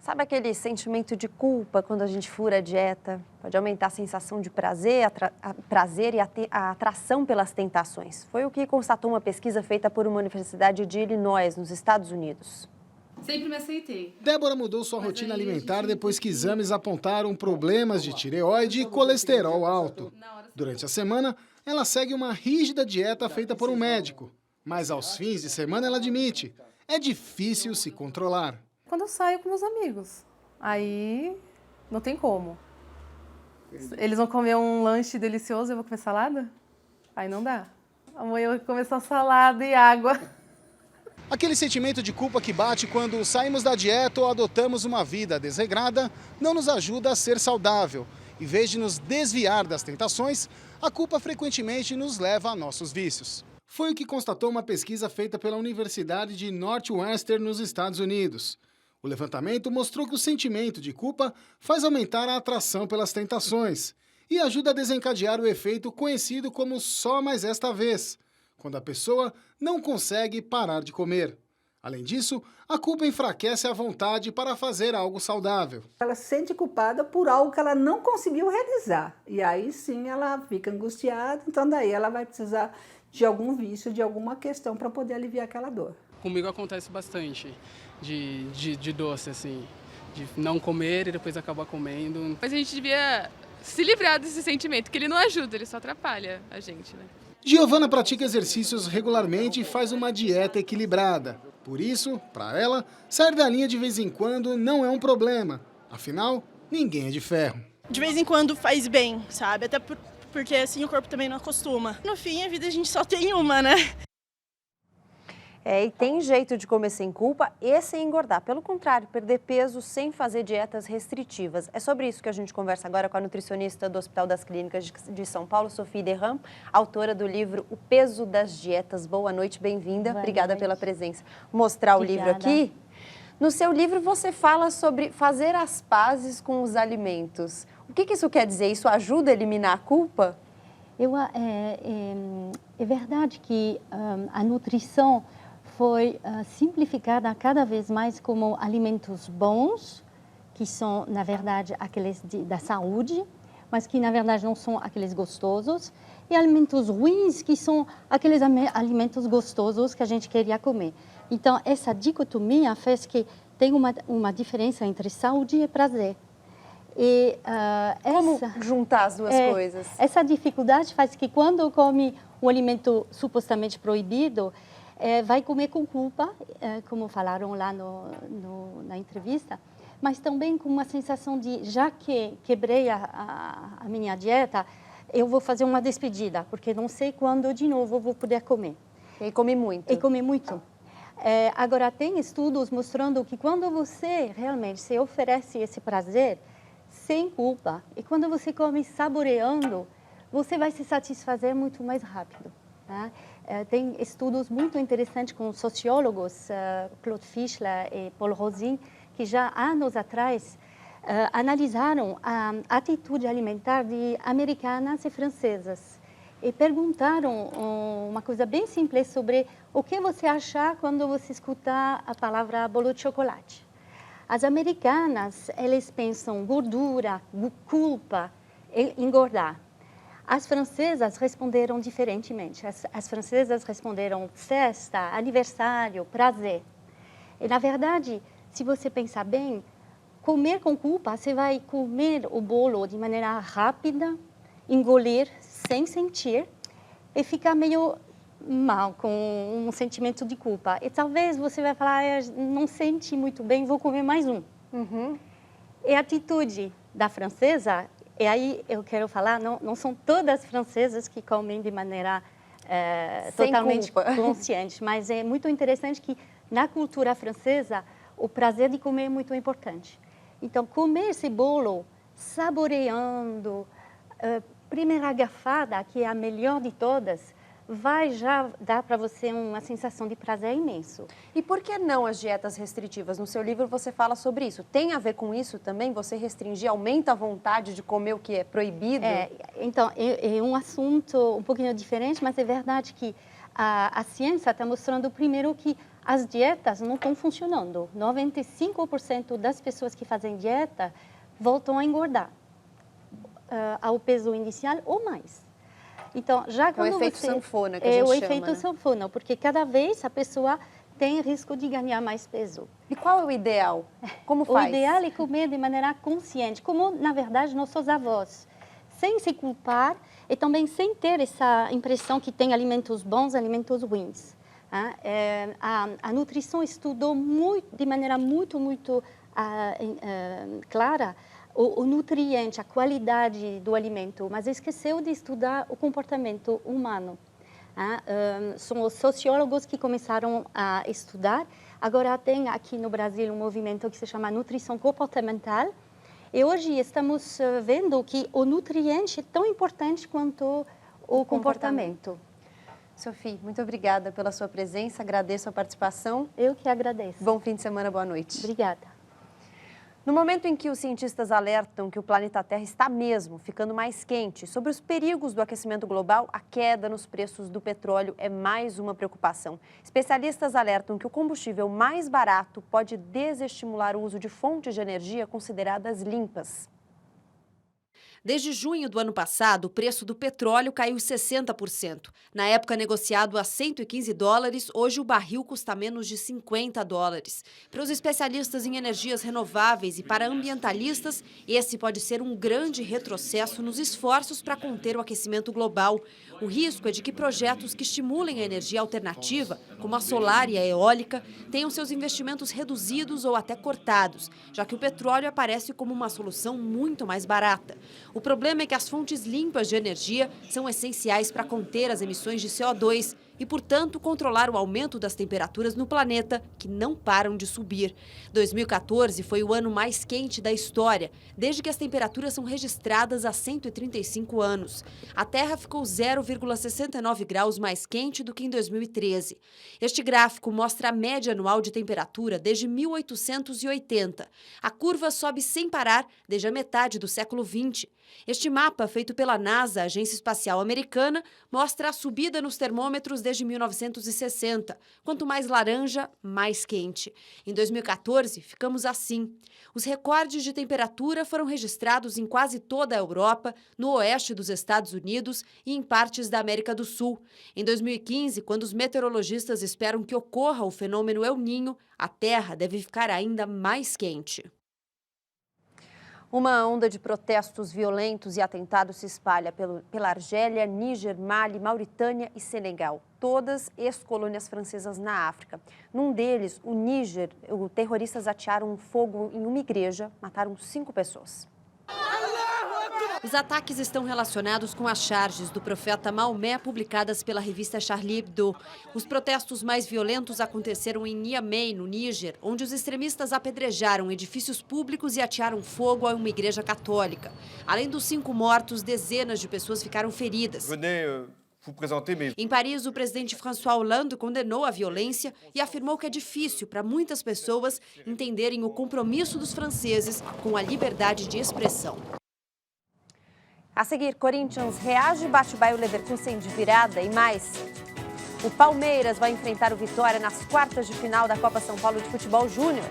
Sabe aquele sentimento de culpa quando a gente fura a dieta? Pode aumentar a sensação de prazer, prazer e a atração pelas tentações. Foi o que constatou uma pesquisa feita por uma universidade de Illinois, nos Estados Unidos. Sempre me aceitei. Débora mudou sua rotina alimentar depois que exames apontaram problemas de tireoide e colesterol alto. Durante a semana, ela segue uma rígida dieta feita por um médico. Mas aos fins de semana, ela admite, é difícil se controlar. Quando eu saio com meus amigos, aí não tem como. Eles vão comer um lanche delicioso e eu vou comer salada? Aí não dá. Amanhã eu vou comer só salada e água. Aquele sentimento de culpa que bate quando saímos da dieta ou adotamos uma vida desregrada não nos ajuda a ser saudável. Em vez de nos desviar das tentações, a culpa frequentemente nos leva a nossos vícios. Foi o que constatou uma pesquisa feita pela Universidade de Northwestern, nos Estados Unidos. O levantamento mostrou que o sentimento de culpa faz aumentar a atração pelas tentações e ajuda a desencadear o efeito conhecido como só mais esta vez, quando a pessoa não consegue parar de comer. Além disso, a culpa enfraquece a vontade para fazer algo saudável. Ela se sente culpada por algo que ela não conseguiu realizar. E aí sim ela fica angustiada, então daí ela vai precisar de algum vício, de alguma questão para poder aliviar aquela dor. Comigo acontece bastante de doce, assim, de não comer e depois acabar comendo. Mas a gente devia se livrar desse sentimento, que ele não ajuda, ele só atrapalha a gente, né? Giovana pratica exercícios regularmente e faz uma dieta equilibrada. Por isso, para ela, sair da linha de vez em quando não é um problema. Afinal, ninguém é de ferro. De vez em quando faz bem, sabe? Até porque assim o corpo também não acostuma. No fim, a vida a gente só tem uma, né? E tem jeito de comer sem culpa e sem engordar. Pelo contrário, perder peso sem fazer dietas restritivas. É sobre isso que a gente conversa agora com a nutricionista do Hospital das Clínicas de São Paulo, Sophie Derram, autora do livro O Peso das Dietas. Boa noite, bem-vinda. Obrigada pela presença. Mostrar o livro aqui. No seu livro você fala sobre fazer as pazes com os alimentos. O que isso quer dizer? Isso ajuda a eliminar a culpa? É verdade que a nutrição foi simplificada cada vez mais como alimentos bons, que são, na verdade, aqueles da saúde, mas que, na verdade, não são aqueles gostosos, e alimentos ruins, que são aqueles alimentos gostosos que a gente queria comer. Então, essa dicotomia fez que tem uma diferença entre saúde e prazer. E, como juntar as duas coisas? Essa dificuldade faz que, quando come um alimento supostamente proibido, vai comer com culpa, como falaram lá na entrevista, mas também com uma sensação de, já que quebrei a minha dieta, eu vou fazer uma despedida, porque não sei quando de novo eu vou poder comer. E come muito. E come muito. Agora, tem estudos mostrando que quando você realmente se oferece esse prazer, sem culpa, e quando você come saboreando, você vai se satisfazer muito mais rápido. Né? Tem estudos muito interessantes com sociólogos, Claude Fischler e Paul Rozin, que já anos atrás analisaram a atitude alimentar de americanas e francesas e perguntaram uma coisa bem simples sobre o que você acha quando você escuta a palavra bolo de chocolate. As americanas, elas pensam gordura, culpa, engordar. As francesas responderam diferentemente. As francesas responderam festa, aniversário, prazer. E, na verdade, se você pensar bem, comer com culpa, você vai comer o bolo de maneira rápida, engolir sem sentir e ficar meio mal, com um sentimento de culpa. E talvez você vai falar, não senti muito bem, vou comer mais um. Uhum. E a atitude da francesa, e aí eu quero falar, não são todas francesas que comem de maneira totalmente consciente, mas é muito interessante que na cultura francesa o prazer de comer é muito importante. Então, comer esse bolo saboreando, primeira garfada, que é a melhor de todas, vai já dar para você uma sensação de prazer imenso. E por que não as dietas restritivas? No seu livro você fala sobre isso. Tem a ver com isso também? Você restringir, aumenta a vontade de comer o que é proibido? Então, é um assunto um pouquinho diferente, mas é verdade que a ciência está mostrando primeiro que as dietas não estão funcionando. 95% das pessoas que fazem dieta voltam a engordar ao peso inicial ou mais. Então, já quando o efeito você... sanfona que a gente chama, o efeito né? sanfona, porque cada vez a pessoa tem risco de ganhar mais peso. E qual é o ideal? Como O faz? ideal é comer de maneira consciente, como, na verdade, nossos avós, sem se culpar e também sem ter essa impressão que tem alimentos bons, alimentos ruins. A nutrição estudou de maneira muito clara o nutriente, a qualidade do alimento, mas esqueceu de estudar o comportamento humano. São os sociólogos que começaram a estudar. Agora tem aqui no Brasil um movimento que se chama nutrição comportamental. E hoje estamos vendo que o nutriente é tão importante quanto o comportamento. Sophie, muito obrigada pela sua presença, agradeço a participação. Eu que agradeço. Bom fim de semana, boa noite. Obrigada. No momento em que os cientistas alertam que o planeta Terra está mesmo ficando mais quente, sobre os perigos do aquecimento global, a queda nos preços do petróleo é mais uma preocupação. Especialistas alertam que o combustível mais barato pode desestimular o uso de fontes de energia consideradas limpas. Desde junho do ano passado, o preço do petróleo caiu 60%. Na época negociado a $115, hoje o barril custa menos de $50. Para os especialistas em energias renováveis e para ambientalistas, esse pode ser um grande retrocesso nos esforços para conter o aquecimento global. O risco é de que projetos que estimulem a energia alternativa, como a solar e a eólica, tenham seus investimentos reduzidos ou até cortados, já que o petróleo aparece como uma solução muito mais barata. O problema é que as fontes limpas de energia são essenciais para conter as emissões de CO2 e, portanto, controlar o aumento das temperaturas no planeta, que não param de subir. 2014 foi o ano mais quente da história, desde que as temperaturas são registradas há 135 anos. A Terra ficou 0,69 graus mais quente do que em 2013. Este gráfico mostra a média anual de temperatura desde 1880. A curva sobe sem parar desde a metade do século XX. Este mapa, feito pela NASA, Agência Espacial Americana, mostra a subida nos termômetros desde 1960. Quanto mais laranja, mais quente. Em 2014, ficamos assim. Os recordes de temperatura foram registrados em quase toda a Europa, no oeste dos Estados Unidos e em partes da América do Sul. Em 2015, quando os meteorologistas esperam que ocorra o fenômeno El Niño, a Terra deve ficar ainda mais quente. Uma onda de protestos violentos e atentados se espalha pela Argélia, Níger, Mali, Mauritânia e Senegal, todas ex-colônias francesas na África. Num deles, o Níger, os terroristas atearam fogo em uma igreja, mataram 5 pessoas. Os ataques estão relacionados com as charges do profeta Maomé publicadas pela revista Charlie Hebdo. Os protestos mais violentos aconteceram em Niamey, no Níger, onde os extremistas apedrejaram edifícios públicos e atearam fogo a uma igreja católica. Além dos 5 mortos, dezenas de pessoas ficaram feridas. Em Paris, o presidente François Hollande condenou a violência e afirmou que é difícil para muitas pessoas entenderem o compromisso dos franceses com a liberdade de expressão. A seguir, Corinthians reage e bate o Bayer Leverkusen de virada e mais. O Palmeiras vai enfrentar o Vitória nas quartas de final da Copa São Paulo de Futebol Júnior.